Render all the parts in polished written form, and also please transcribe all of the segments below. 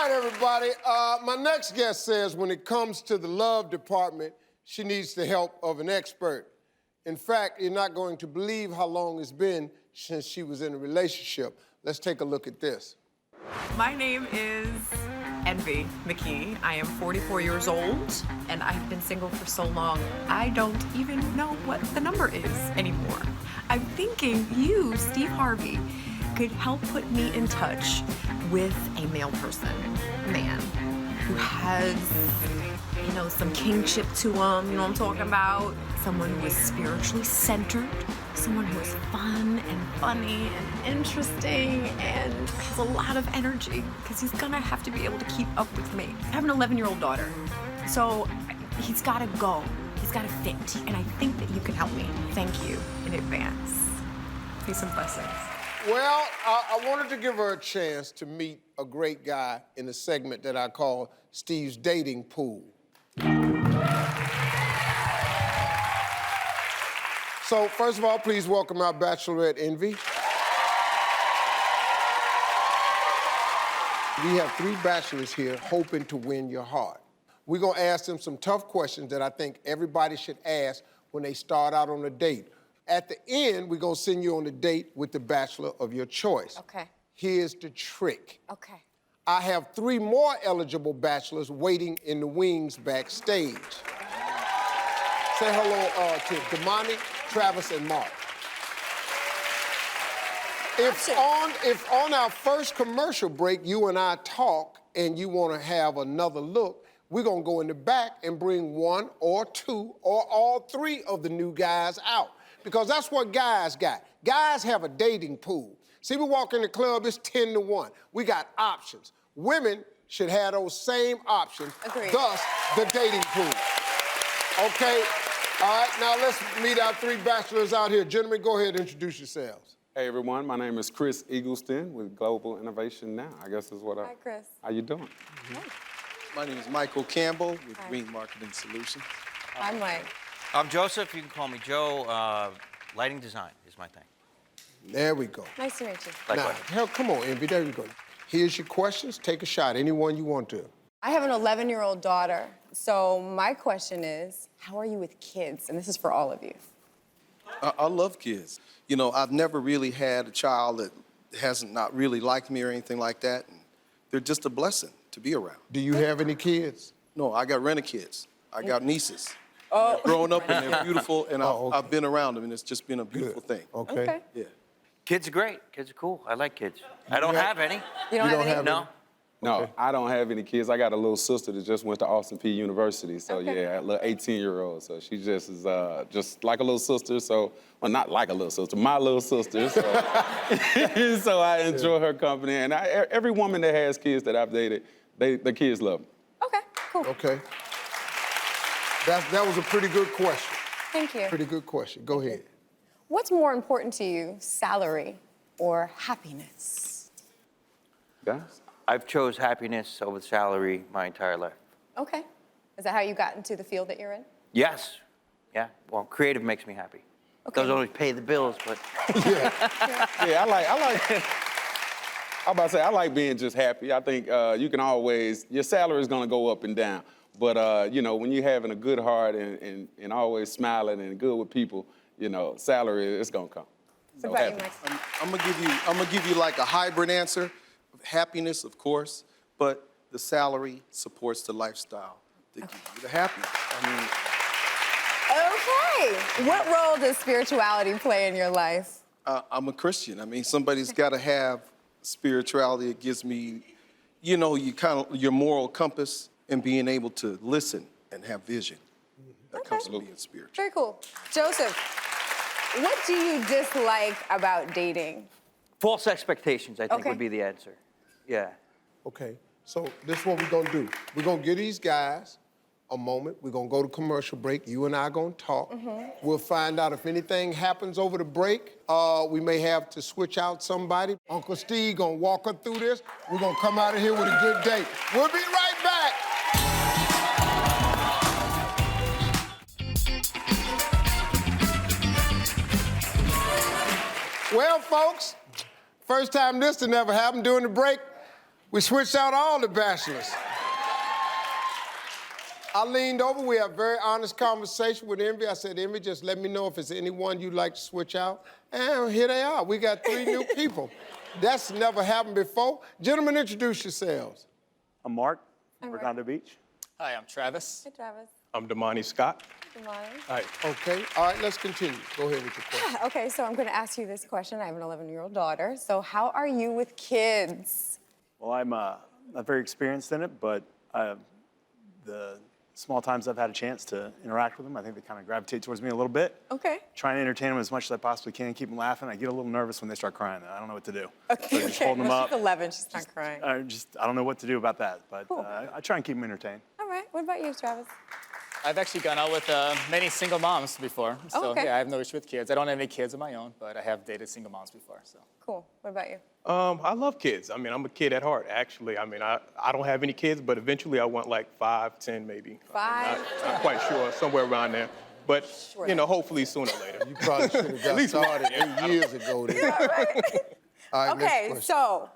right, everybody. My next guest says when it comes to the love department, she needs the help of an expert. In fact, you're not going to believe how long it's been since she was in a relationship. Let's take a look at this. My name is Envy McKee. I am 44 years old, and I've been single for so long, I don't even know what the number is anymore. I'm thinking you, Steve Harvey, could help put me in touch with a male person, man, who has, you know, some kingship to him, you know what I'm talking about? Someone who is spiritually centered, someone who is fun and funny and interesting and has a lot of energy, because he's gonna have to be able to keep up with me. I have an 11-year-old daughter, so he's gotta go. He's gotta fit, and I think that you can help me. Thank you in advance. Peace and blessings. Well, I wanted to give her a chance to meet a great guy in a segment that I call Steve's Dating Pool. So, first of all, please welcome our bachelorette, Envy. We have 3 bachelors here hoping to win your heart. We're gonna ask them some tough questions that I think everybody should ask when they start out on a date. At the end, we're gonna send you on a date with the bachelor of your choice. Okay. Here's the trick. Okay. I have 3 more eligible bachelors waiting in the wings backstage. Say hello to Damani, Travis, and Mark. If on our first commercial break, you and I talk and you wanna have another look, we're gonna go in the back and bring 1 or 2 or all 3 of the new guys out. Because that's what guys got. Guys have a dating pool. See, we walk in the club, it's 10 to 1. We got options. Women should have those same options. Agreed. Thus, the dating pool. Okay? All right, now let's meet our 3 bachelors out here. Gentlemen, go ahead and introduce yourselves. Hey everyone, my name is Chris Eagleston with Global Innovation Now. I guess is what Hi, Chris. How you doing? My name is Michael Campbell with Green Marketing Solutions. I'm Mike. I'm Joseph. You can call me Joe. Lighting design is my thing. There we go. Nice to meet you. Now, hell, come on, Envy, there you go. Here's your questions. Take a shot, anyone you want to. I have an 11-year-old daughter, so my question is, how are you with kids? And this is for all of you. I love kids. You know, I've never really had a child that hasn't not really liked me or anything like that. And they're just a blessing to be around. Do you have any kids? No, I got rent-a-kids. I got nieces. Oh. They're growing up and they're beautiful, and I've been around them, and it's just been a beautiful thing. Okay. Yeah. Kids are great. Kids are cool. I like kids. I don't have any. You don't have any? No. No, Okay. I don't have any kids. I got a little sister that just went to Austin Peay University. So Okay. yeah, a little 18-year-old. So she just is just like a little sister. So, well, not like a little sister, my little sister. So, so I enjoy her company. And every woman that has kids that I've dated, the kids love them. Okay, cool. Okay. That was a pretty good question. Thank you. Pretty good question. Go ahead. What's more important to you, salary or happiness? Guys? I've chose happiness over salary my entire life. Okay. Is that how you got into the field that you're in? Yes. Yeah. Well, creative makes me happy. Okay. Doesn't always pay the bills, but Yeah, I like. I'm about to say, I like being just happy. I think you can always, your salary is gonna go up and down. But, you know, when you're having a good heart and always smiling and good with people, you know, salary, it's gonna come. What about you, Mike? I'm gonna give you like a hybrid answer. Happiness, of course, but the salary supports the lifestyle that gives you the happiness. Okay. What role does spirituality play in your life? I'm a Christian. I mean, somebody's got to have spirituality. It gives me, you know, your moral compass and being able to listen and have vision. That comes from being spiritual. Very cool. Joseph, what do you dislike about dating? false expectations, I think, Okay. would be the answer. Yeah. Okay, so this is what we're gonna do. We're gonna give these guys a moment. We're gonna go to commercial break. You and I are gonna talk. We'll find out if anything happens over the break. We may have to switch out somebody. Uncle Steve gonna walk her through this. We're gonna come out of here with a good date. We'll be right back. Well, folks, first time this had never happened during the break. We switched out all the bachelors. I leaned over, we had a very honest conversation with Envy. I said, Envy, just let me know if it's anyone you'd like to switch out. And here they are. We got 3 new people. That's never happened before. Gentlemen, introduce yourselves. I'm Mark, I'm Mark. Redondo Beach. Hi, I'm Travis. Hey, Travis. I'm Damani Scott. Good morning. Hi. Okay, all right, let's continue. Go ahead with your question. Okay, so I'm going to ask you this question. I have an 11-year-old daughter. So how are you with kids? Well, I'm not very experienced in it, but the small times I've had a chance to interact with them, I think they kind of gravitate towards me a little bit. Okay. Trying to entertain them as much as I possibly can, keep them laughing. I get a little nervous when they start crying, though. I don't know what to do. Okay, So just holding them Well, up. she's 11. She's not crying. I don't know what to do about that, but Cool. I try and keep them entertained. All right. What about you, Travis? I've actually gone out with many single moms before. So, okay. yeah, I have no issue with kids. I don't have any kids of my own, but I have dated single moms before, so. Cool. What about you? I love kids. I mean, I'm a kid at heart, actually. I mean, I don't have any kids, but eventually I want like 5, 10 maybe. 5, Not quite sure, somewhere around there. But, Sure. you know, hopefully sooner or later. You probably should have got started 8 years ago then. All right, next Okay, question. so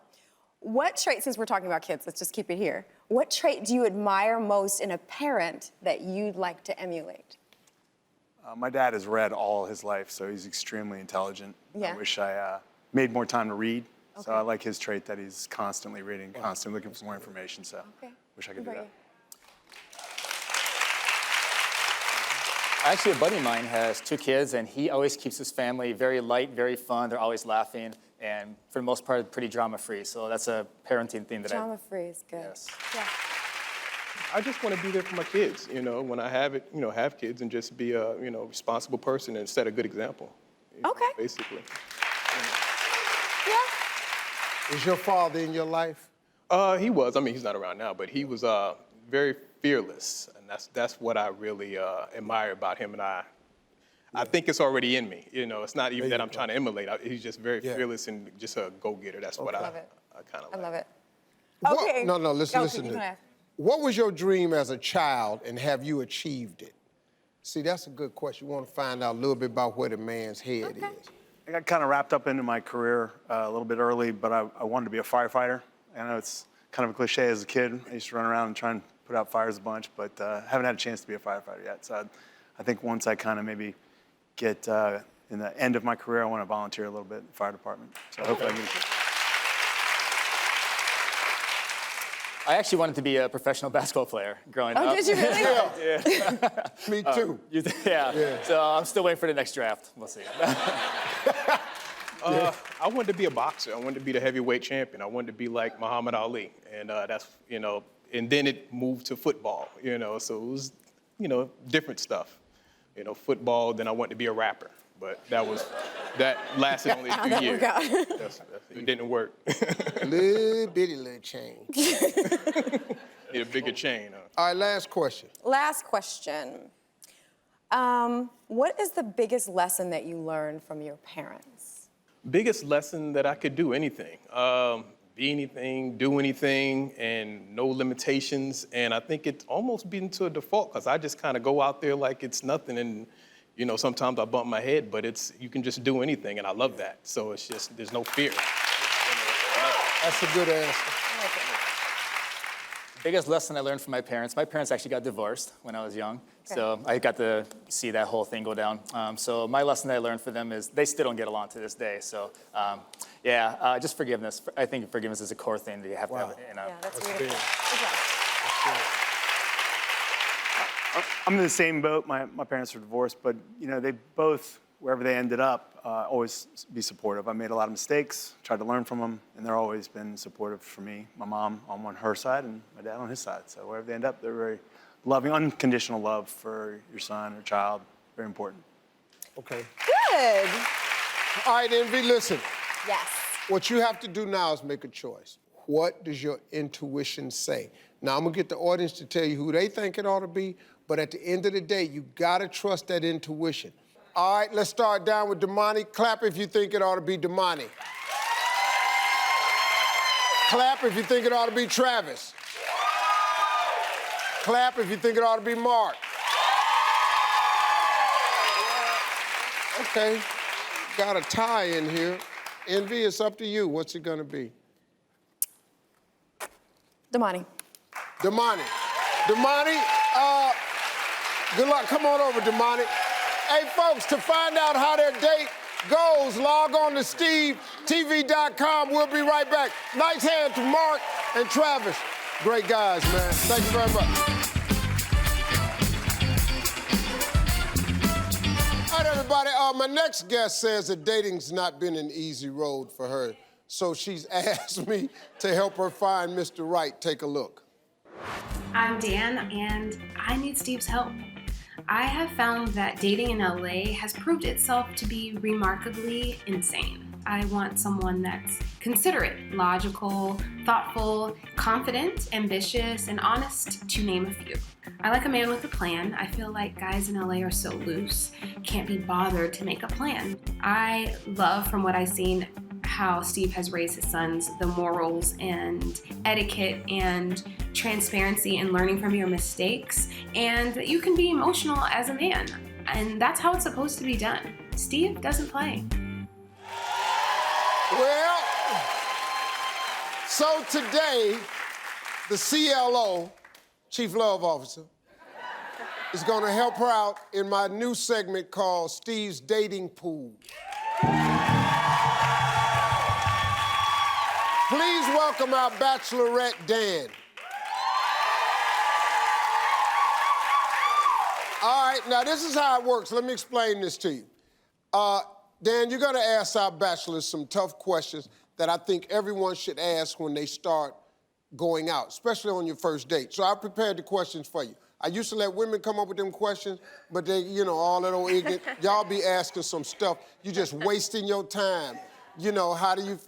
what trait, since we're talking about kids, let's just keep it here. What trait do you admire most in a parent that you'd like to emulate? My dad has read all his life, so he's extremely intelligent. Yeah. I wish I made more time to read. So Okay. I like his trait that he's constantly reading, constantly looking for more information. So Okay. wish I could What do about that. Actually, a buddy of mine has 2 kids, and he always keeps his family very light, very fun. They're always laughing, and for the most part, pretty drama-free. So that's a parenting thing that Drama-free is good. Yes. Yeah. I just want to be there for my kids, you know, when I have it, you know, have kids and just be a, you know, responsible person and set a good example. You know, Okay. basically. Yeah. Is your father in your life? He was, I mean, he's not around now, but he was very fearless. And that's what I really admire about him. And I think it's already in me. You know, it's not even that I'm trying to emulate. He's just very fearless and just a go-getter. That's what Love it. I kind of I like. love it. What- Okay. No, listen Okay, to you this. can ask. What was your dream as a child, and have you achieved it? See, that's a good question. We want to find out a little bit about where the man's head is. I got kind of wrapped up into my career a little bit early, but I wanted to be a firefighter. I know it's kind of a cliche as a kid. I used to run around and try and put out fires a bunch, but haven't had a chance to be a firefighter yet. So I think once I kind of maybe get in the end of my career, I want to volunteer a little bit in the fire department. So hopefully I can. I actually wanted to be a professional basketball player growing up. Oh, did you really? Me too. Yeah. So I'm still waiting for the next draft. We'll see. I wanted to be a boxer. I wanted to be the heavyweight champion. I wanted to be like Muhammad Ali. And that's, you know, and then it moved to football, you know, so it was, you know, different stuff. You know, football, then I wanted to be a rapper. But that lasted only a few that years. work out? It didn't work. Little bitty little change. Need a bigger chain. All right, last question. Last question. What is the biggest lesson that you learned from your parents? Biggest lesson that I could do anything. Be anything, do anything, and no limitations. And I think it's almost been to a default because I just kind of go out there like it's nothing. And, you know, sometimes I bump my head, but you can just do anything. And I love that. So it's just, there's no fear. That's a good answer. Biggest lesson I learned from my parents actually got divorced when I was young. So I got to see that whole thing go down. So my lesson that I learned for them is they still don't get along to this day. So just forgiveness. I think forgiveness is a core thing that you have to have. You know. Yeah, that's beautiful. Good job. I'm in the same boat. My parents are divorced, but you know they both, wherever they ended up, always be supportive. I made a lot of mistakes, tried to learn from them, and they're always been supportive for me. My mom on her side and my dad on his side. So wherever they end up, they're very loving, unconditional love for your son or child. Very important. Okay. Good. All right, Envy, listen. Yes. What you have to do now is make a choice. What does your intuition say? Now, I'm going to get the audience to tell you who they think it ought to be, but at the end of the day, you got to trust that intuition. All right, let's start down with Damani. Clap if you think it ought to be Damani. Clap if you think it ought to be Travis. Clap if you think it ought to be Mark. Okay, got a tie in here. Envy, it's up to you. What's it gonna be? Damani. Damani. Damani, good luck. Come on over, Damani. Hey, folks, to find out how their date goes, log on to SteveTV.com. We'll be right back. Nice hand to Mark and Travis. Great guys, man. Thank you very much. All right, everybody. My next guest says that dating's not been an easy road for her, so she's asked me to help her find Mr. Right. Take a look. I'm Dan, and I need Steve's help. I have found that dating in LA has proved itself to be remarkably insane. I want someone that's considerate, logical, thoughtful, confident, ambitious, and honest, to name a few. I like a man with a plan. I feel like guys in LA are so loose, can't be bothered to make a plan. I love, from what I've seen, how Steve has raised his sons, the morals and etiquette and transparency and learning from your mistakes, and that you can be emotional as a man. And that's how it's supposed to be done. Steve doesn't play. Well, so today, the CLO, Chief Love Officer, is gonna help her out in my new segment called Steve's Dating Pool. Please welcome our bachelorette, Dan. All right, now this is how it works. Let me explain this to you. Dan, you're gonna ask our bachelors some tough questions that I think everyone should ask when they start going out, especially on your first date. So I prepared the questions for you. I used to let women come up with them questions, but they, you know, all that old ignorant. Y'all be asking some stuff. You just wasting your time. You know, how do you,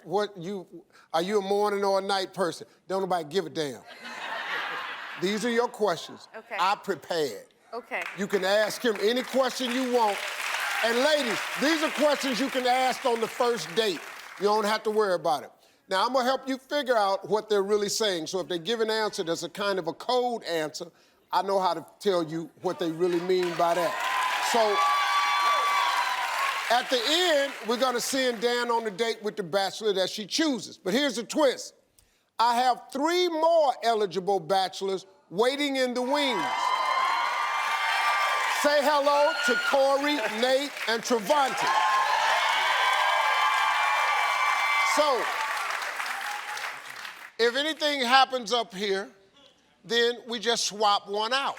are you a morning or a night person? Don't nobody give a damn. These are your questions. Okay. I prepared. Okay. You can ask him any question you want. And ladies, these are questions you can ask on the first date. You don't have to worry about it. Now, I'm gonna help you figure out what they're really saying. So if they give an answer that's a kind of a code answer, I know how to tell you what they really mean by that. So, at the end, we're gonna send Dan on a date with the bachelor that she chooses. But here's the twist. I have 3 more eligible bachelors waiting in the wings. Say hello to Corey, Nate, and Travante. So, if anything happens up here, then we just swap one out.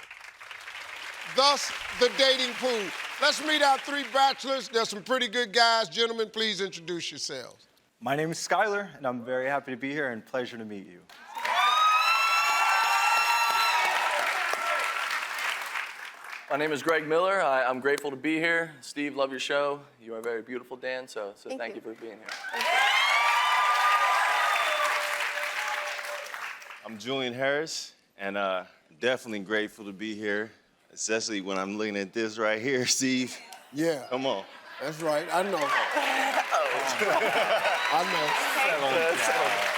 Thus, the dating pool. Let's meet our 3 bachelors. They're some pretty good guys. Gentlemen, please introduce yourselves. My name is Skylar, and I'm very happy to be here and pleasure to meet you. My name is Greg Miller. I'm grateful to be here. Steve, love your show. You are very beautiful, Dan, so thank you for being here. I'm Julian Harris, and definitely grateful to be here, especially when I'm looking at this right here, Steve. Yeah. Come on. That's right, I know. I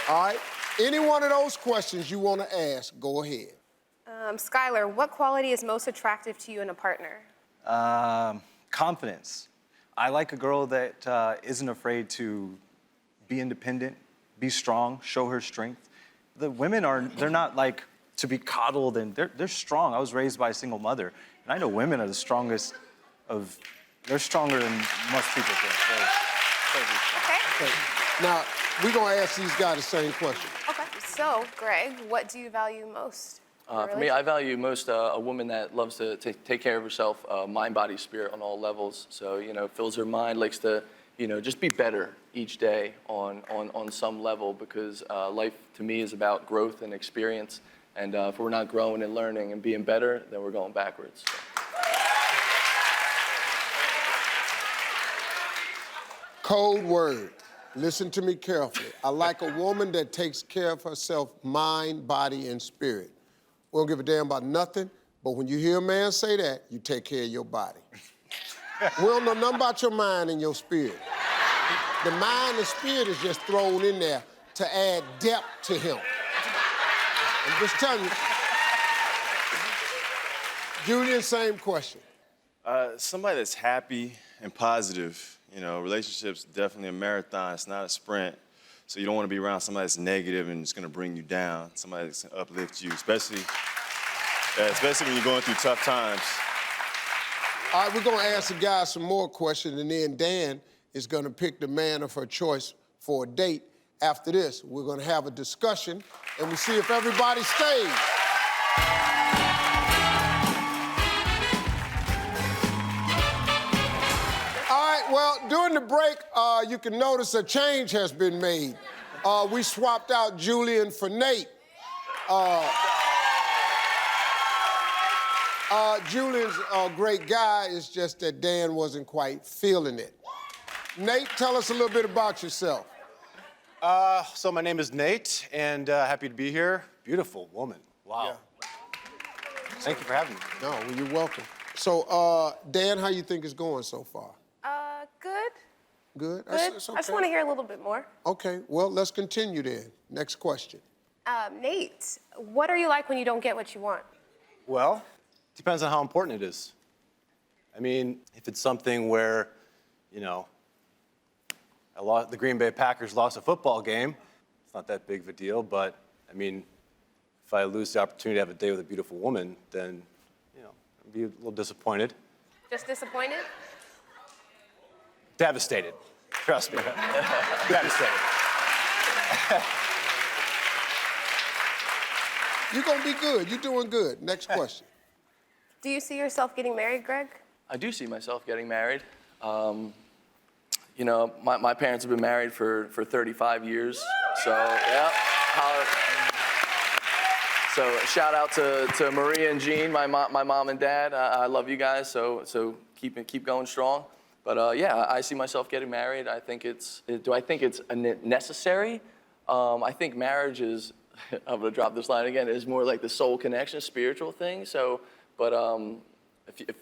know. All right, any one of those questions you want to ask, go ahead. Skylar, what quality is most attractive to you in a partner? Confidence. I like a girl that isn't afraid to be independent, be strong, show her strength. The women they're not like to be coddled, and they're strong. I was raised by a single mother, and I know women are the strongest they're stronger than most people think. Okay. Now, we're gonna ask these guys the same question. Okay. So, Greg, what do you value most? For me, I value most a woman that loves to take care of herself, mind, body, spirit on all levels. So, you know, fills her mind, likes to, you know, just be better each day on some level, because life to me is about growth and experience. And if we're not growing and learning and being better, then we're going backwards. So. Code word. Listen to me carefully. I like a woman that takes care of herself, mind, body, and spirit. We don't give a damn about nothing, but when you hear a man say that, you take care of your body. We don't know nothing about your mind and your spirit. The mind and spirit is just thrown in there to add depth to him. I'm just telling you. Julian, same question. Somebody that's happy and positive. You know, relationships definitely a marathon. It's not a sprint. So you don't want to be around somebody that's negative and it's going to bring you down, somebody that's going to uplift you, especially when you're going through tough times. All right, we're going to ask the guys some more questions, and then Dan is going to pick the man of her choice for a date. After this, we're going to have a discussion, and we see if everybody stays. Well, during the break, you can notice a change has been made. We swapped out Julian for Nate. Julian's a great guy, it's just that Dan wasn't quite feeling it. Nate, tell us a little bit about yourself. So my name is Nate, and happy to be here. Beautiful woman, wow. Yeah. Thank you for having me. No, well, you're welcome. So, Dan, how you think it's going so far? Good. Good? Good. That's okay. I just want to hear a little bit more. Okay, well, let's continue then. Next question. Nate, what are you like when you don't get what you want? Well, depends on how important it is. I mean, if it's something where, you know, the Green Bay Packers lost a football game, it's not that big of a deal, but, I mean, if I lose the opportunity to have a day with a beautiful woman, then, you know, I'd be a little disappointed. Just disappointed? Devastated. Trust me. Devastated. You're gonna be good. You're doing good. Next question. Do you see yourself getting married, Greg? I do see myself getting married. You know, my parents have been married for 35 years, so yeah. So shout out to Maria and Jean, my mom and dad. I love you guys, so keep going strong. But yeah, I see myself getting married. I think do I think it's necessary? I think marriage is, I'm gonna drop this line again, is more like the soul connection, spiritual thing. So, but if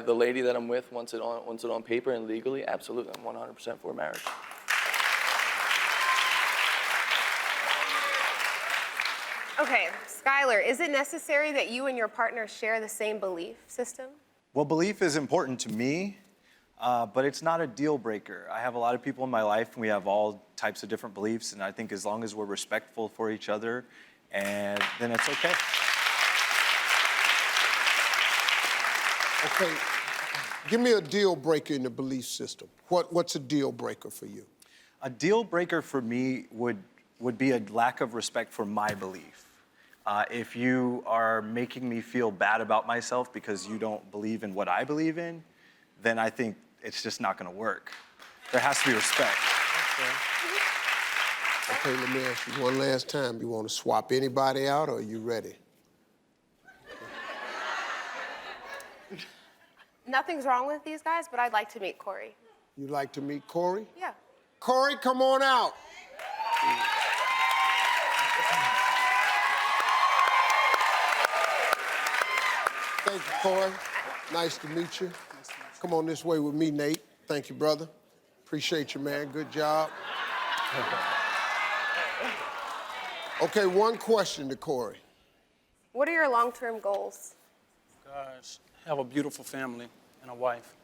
the lady that I'm with wants it on paper and legally, absolutely, I'm 100% for marriage. Okay, Skylar, is it necessary that you and your partner share the same belief system? Well, belief is important to me, but it's not a deal breaker. I have a lot of people in my life, and we have all types of different beliefs, and I think as long as we're respectful for each other, and then it's okay. Okay, give me a deal breaker in the belief system. What's a deal breaker for you? A deal breaker for me would be a lack of respect for my belief. If you are making me feel bad about myself because you don't believe in what I believe in, then I think it's just not gonna work. There has to be respect. Okay, let me ask you one last time. You wanna swap anybody out, or are you ready? Nothing's wrong with these guys, but I'd like to meet Corey. You'd like to meet Corey? Yeah. Corey, come on out. Thank you, Corey. Nice to meet you. Come on this way with me, Nate. Thank you, brother. Appreciate you, man. Good job. Okay, one question to Corey. What are your long-term goals? Gosh, have a beautiful family and a wife.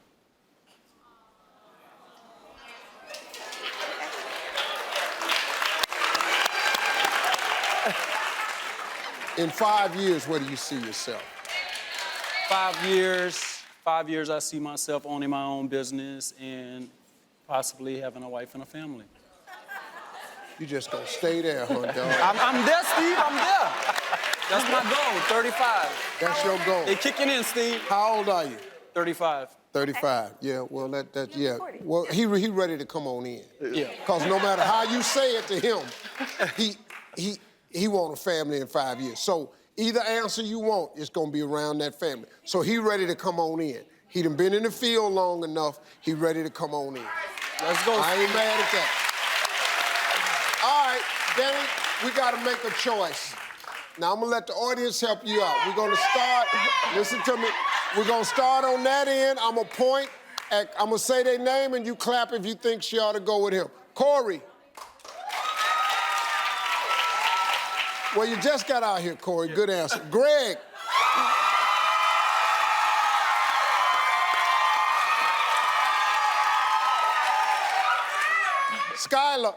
In 5 years, where do you see yourself? 5 years, I see myself owning my own business and possibly having a wife and a family. You just gonna stay there, huh, dog? I'm there, Steve, I'm there. That's my goal, 35. That's your goal. Hey, kicking in, Steve. How old are you? 35. 35, yeah, well, yeah. Well, he ready to come on in. Yeah. Because no matter how you say it to him, he want a family in 5 years. So either answer you want, it's gonna be around that family. So he ready to come on in. He done been in the field long enough, he ready to come on in. Let's go, I ain't mad at that. All right, Danny, we gotta make a choice. Now, I'm gonna let the audience help you out. We're gonna start, listen to me, we're gonna start on that end. I'm gonna point, I'm gonna say their name and you clap if you think she ought to go with him. Corey. Well, you just got out here, Corey, good answer. Greg. Skylar.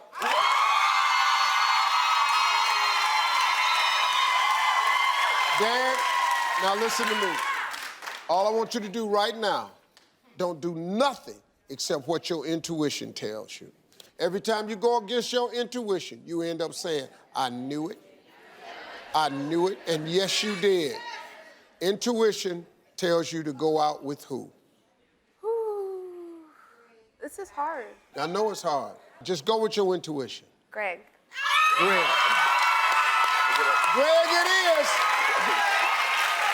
Dan, now listen to me. All I want you to do right now, don't do nothing except what your intuition tells you. Every time you go against your intuition, you end up saying, I knew it, and yes, you did. Intuition tells you to go out with who? This is hard. I know it's hard. Just go with your intuition. Greg. Greg. Greg it is.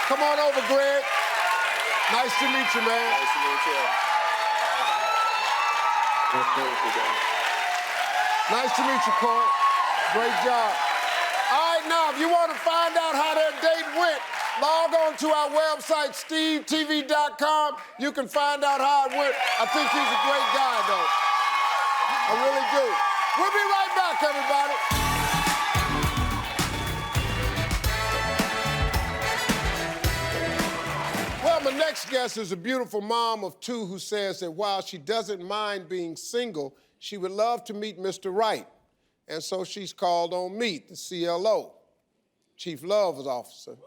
Come on over, Greg. Nice to meet you, man. Nice to meet you. Nice to meet you, Corey. Great job. All right, now, if you want to find out how their date went, log on to our website, stevetv.com. You can find out how it went. I think he's a great guy, though. I really do. We'll be right back, everybody. Well, my next guest is a beautiful mom of two who says that while she doesn't mind being single, she would love to meet Mr. Right. And so she's called on me, the CLO, Chief Love Officer,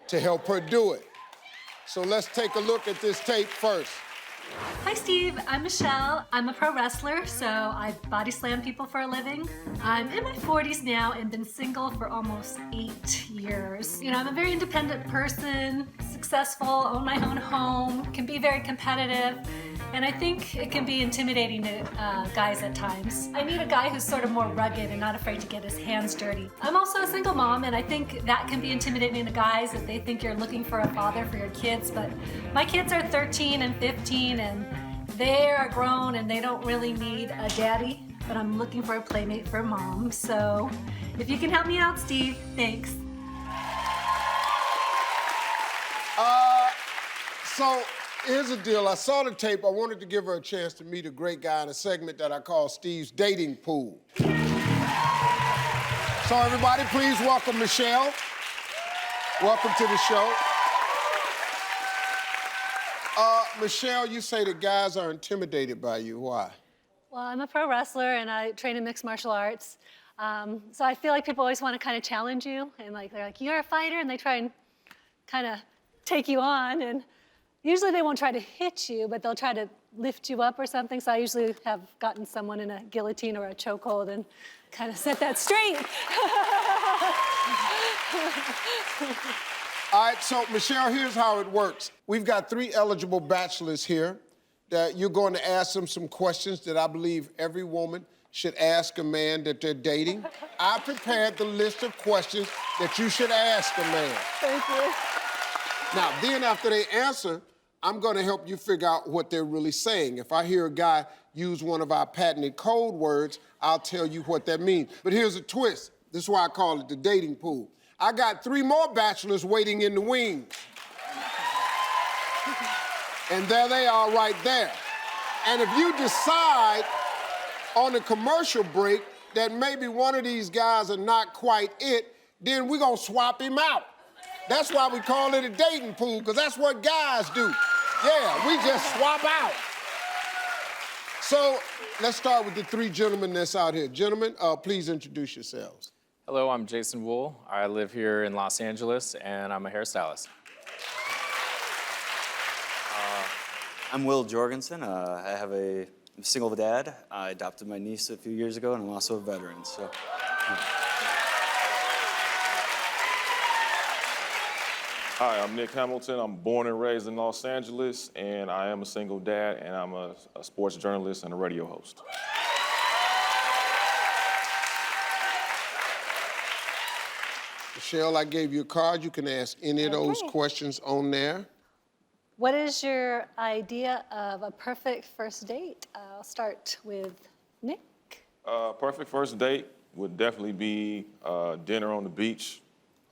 to help her do it. So let's take a look at this tape first. Hi, Steve. I'm Michelle. I'm a pro wrestler, so I body slam people for a living. I'm in my 40s now and been single for almost 8 years. You know, I'm a very independent person, successful, own my own home, can be very competitive, and I think it can be intimidating to guys at times. I need a guy who's sort of more rugged and not afraid to get his hands dirty. I'm also a single mom, and I think that can be intimidating to guys if they think you're looking for a father for your kids, but my kids are 13 and 15, and they are grown and they don't really need a daddy, but I'm looking for a playmate for mom. So if you can help me out, Steve, thanks. So here's the deal. I saw the tape. I wanted to give her a chance to meet a great guy in a segment that I call Steve's Dating Pool. So everybody, please welcome Michelle. Welcome to the show. Michelle, you say that guys are intimidated by you. Why? Well, I'm a pro wrestler and I train in mixed martial arts. So I feel like people always want to kind of challenge you, and like they're like, you're a fighter, and they try and kind of take you on, and usually they won't try to hit you, but they'll try to lift you up or something. So I usually have gotten someone in a guillotine or a chokehold and kind of set that straight. All right, so Michelle, here's how it works. We've got 3 eligible bachelors here that you're going to ask them some questions that I believe every woman should ask a man that they're dating. I prepared the list of questions that you should ask a man. Thank you. Now, then after they answer, I'm going to help you figure out what they're really saying. If I hear a guy use one of our patented code words, I'll tell you what that means. But here's a twist. This is why I call it the dating pool. I got 3 more bachelors waiting in the wings. And there they are right there. And if you decide on the commercial break that maybe one of these guys are not quite it, then we're gonna swap him out. That's why we call it a dating pool, because that's what guys do. Yeah, we just swap out. So let's start with the 3 gentlemen that's out here. Gentlemen, please introduce yourselves. Hello, I'm Jason Wool. I live here in Los Angeles, and I'm a hairstylist. I'm Will Jorgensen. I'm a single dad. I adopted my niece a few years ago, and I'm also a veteran. So. Hi, I'm Nick Hamilton. I'm born and raised in Los Angeles, and I am a single dad, and I'm a sports journalist and a radio host. Michelle, I gave you a card. You can ask any of those questions on there. What is your idea of a perfect first date? I'll start with Nick. Perfect first date would definitely be dinner on the beach,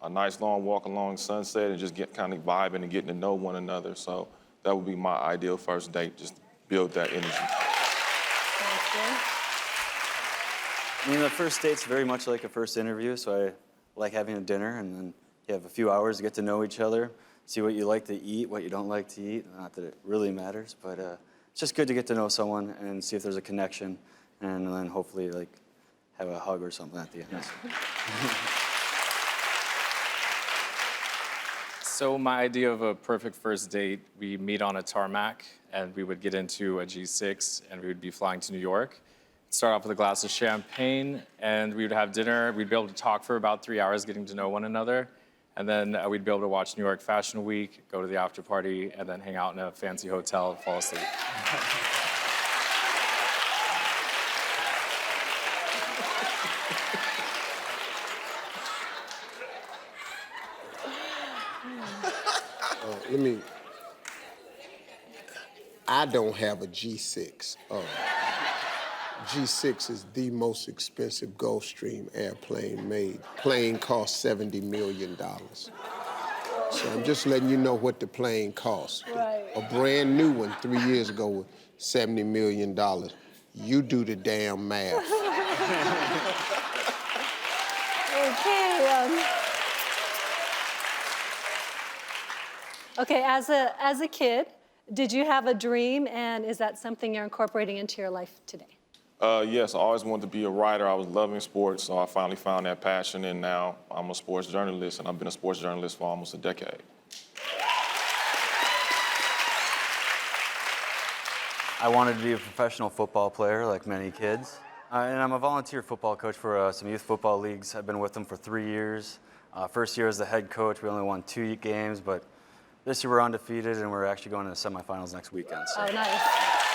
a nice long walk along Sunset, and just get kind of vibing and getting to know one another. So that would be my ideal first date, just build that energy. I mean, the first date's very much like a first interview, so I like having a dinner, and then you have a few hours to get to know each other, see what you like to eat, what you don't like to eat. Not that it really matters, but it's just good to get to know someone and see if there's a connection, and then hopefully like have a hug or something at the end. So my idea of a perfect first date, we meet on a tarmac and we would get into a G6 and we would be flying to New York. Start off with a glass of champagne and we would have dinner. We'd be able to talk for about 3 hours, getting to know one another. And then we'd be able to watch New York Fashion Week, go to the after party, and then hang out in a fancy hotel and fall asleep. I don't have a G6. G6 is the most expensive Gulfstream airplane made. Plane costs $70 million. So I'm just letting you know what the plane costs. Right. A brand new one 3 years ago was $70 million. You do the damn math. Okay. Okay, as a kid, did you have a dream, and is that something you're incorporating into your life today? Yes, I always wanted to be a writer. I was loving sports, so I finally found that passion, and now I'm a sports journalist, and I've been a sports journalist for almost a decade. I wanted to be a professional football player, like many kids. And I'm a volunteer football coach for some youth football leagues. I've been with them for 3 years. First year as the head coach, we only won 2 games, but this year we're undefeated, and we're actually going to the semifinals next weekend. So. Oh, nice.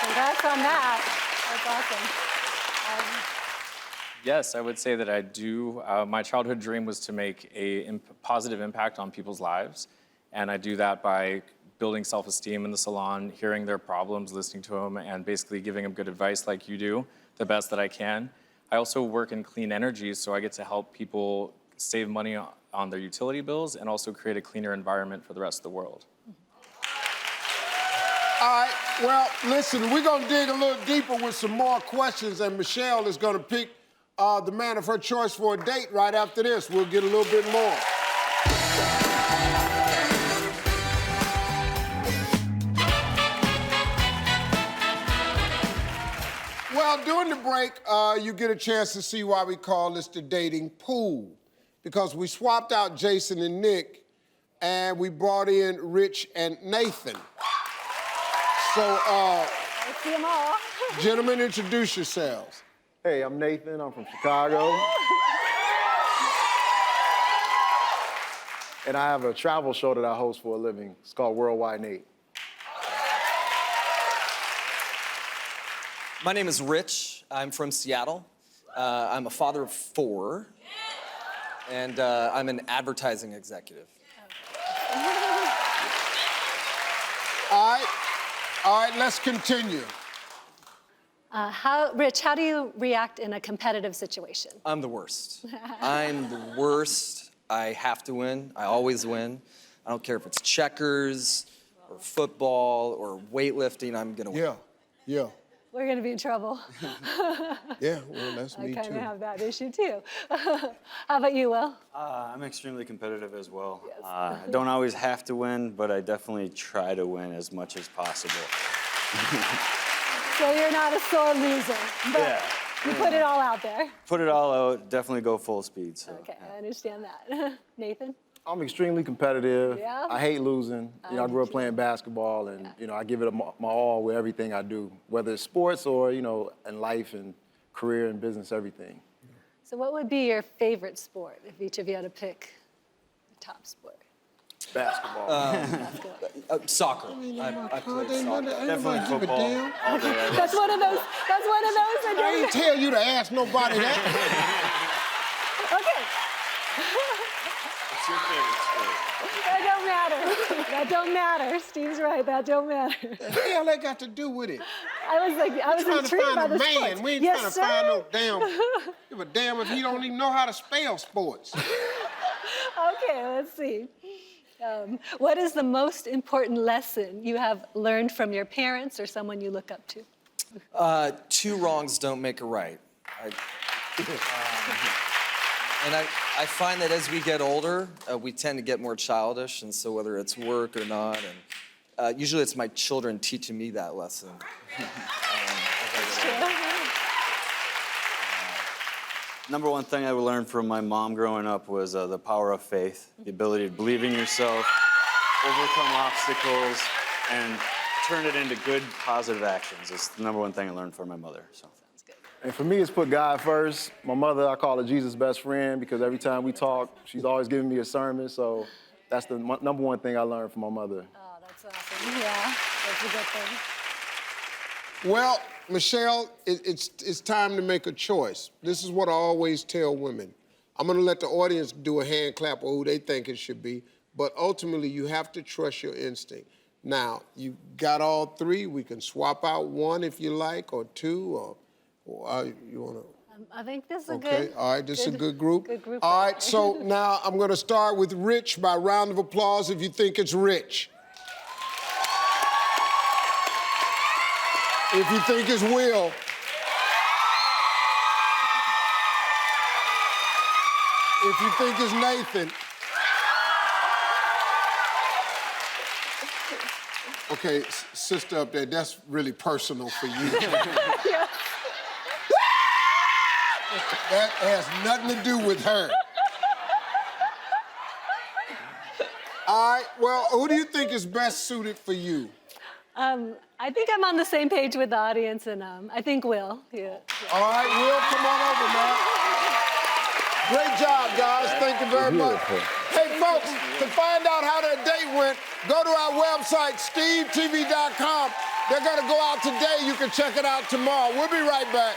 Congrats on that. That's awesome. Yes, I would say that I do. My childhood dream was to make a positive impact on people's lives, and I do that by building self-esteem in the salon, hearing their problems, listening to them, and basically giving them good advice like you do, the best that I can. I also work in clean energy, so I get to help people save money on their utility bills and also create a cleaner environment for the rest of the world. All right, well, listen, we're gonna dig a little deeper with some more questions, and Michelle is gonna pick the man of her choice for a date right after this. We'll get a little bit more. Well, during the break, you get a chance to see why we call this the dating pool. Because we swapped out Jason and Nick, and we brought in Rich and Nathan. So, I see them all. gentlemen, introduce yourselves. Hey, I'm Nathan. I'm from Chicago. And I have a travel show that I host for a living. It's called Worldwide Nate. My name is Rich. I'm from Seattle. I'm a father of 4. And I'm an advertising executive. All right, let's continue. Rich, how do you react in a competitive situation? I'm the worst. I'm the worst. I have to win. I always win. I don't care if it's checkers or football or weightlifting, I'm gonna win. Yeah. We're gonna be in trouble. Yeah, well, that's me I kind too. of have that issue too. How about you, Will? I'm extremely competitive as well. I don't always have to win, but I definitely try to win as much as possible. So you're not a sore loser, but Yeah. you put it all out there. Put it all out, definitely go full speed. So. Okay, I understand that. Nathan? I'm extremely competitive. Yeah? I hate losing. I grew up playing basketball, and I give it my all with everything I do, whether it's sports or in life and career and business, everything. So what would be your favorite sport if each of you had to pick a top sport? Basketball. Soccer. I play soccer. Definitely football. That's one of those. I ain't tell you to ask nobody that. Okay. What's your favorite sport? That don't matter. Steve's right. That don't matter. What the hell that got to do with it? I was trying to intrigued find by a the man. sports. We ain't Yes, trying to sir. find no damn. Give a damn if he don't even know how to spell sports. Okay, let's see. What is the most important lesson you have learned from your parents or someone you look up to? 2 wrongs don't make a right. And I find that as we get older, we tend to get more childish, and so whether it's work or not, and usually it's my children teaching me that lesson. Number one thing I learned from my mom growing up was the power of faith, the ability to believe in yourself, overcome obstacles, and turn it into good, positive actions. It's the number one thing I learned from my mother. So. And for me, it's put God first. My mother, I call her Jesus' best friend because every time we talk, she's always giving me a sermon. So that's the number one thing I learned from my mother. Oh, that's awesome. Yeah, that's a good thing. Well, Michelle, it's time to make a choice. This is what I always tell women. I'm gonna let the audience do a hand clap of who they think it should be, but ultimately you have to trust your instinct. Now, you got all three. We can swap out one if you like, or two, or you wanna? I think this is a Okay, good. all right, this is a good group. Good group. All right right, so now I'm gonna start with Rich by round of applause if you think it's Rich. If you think it's Will. If you think it's Nathan. Okay, sister up there, that's really personal for you. That has nothing to do with her. All right, well, who do you think is best suited for you? I think I'm on the same page with the audience, and I think Will. Yeah. All right, Will, come on over, man. Great job, guys. Thank you very much. Hey, folks, to find out how their date went, go to our website, stevetv.com. They're going to go out today. You can check it out tomorrow. We'll be right back.